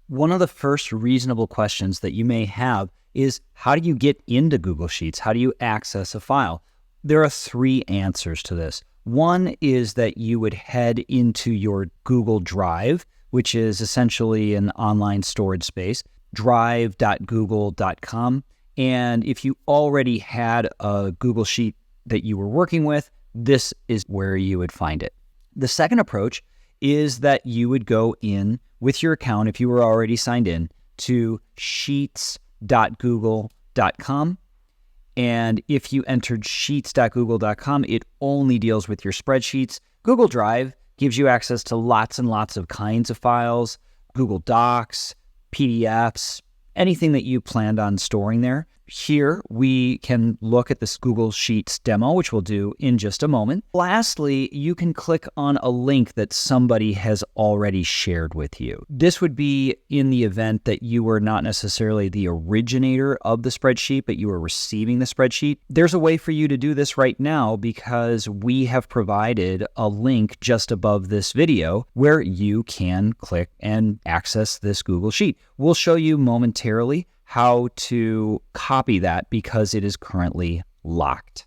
One of the first reasonable questions that you may have is, how do you get into Google Sheets? How do you access a file? There are three answers to this. One is that you would head into your Google Drive, which is essentially an online storage space, drive.google.com. And if you already had a Google Sheet that you were working with, this is where you would find it. The second approach is that you would go in with your account, if you were already signed in, to sheets.google.com. And if you entered sheets.google.com, it only deals with your spreadsheets. Google Drive gives you access to lots and lots of kinds of files, Google Docs, PDFs, anything that you planned on storing there. Here, we can look at this Google Sheets demo, which we'll do in just a moment. Lastly, you can click on a link that somebody has already shared with you. This would be in the event that you were not necessarily the originator of the spreadsheet, but you were receiving the spreadsheet. There's a way for you to do this right now because we have provided a link just above this video where you can click and access this Google Sheet. We'll show you momentarily how to copy that because it is currently locked.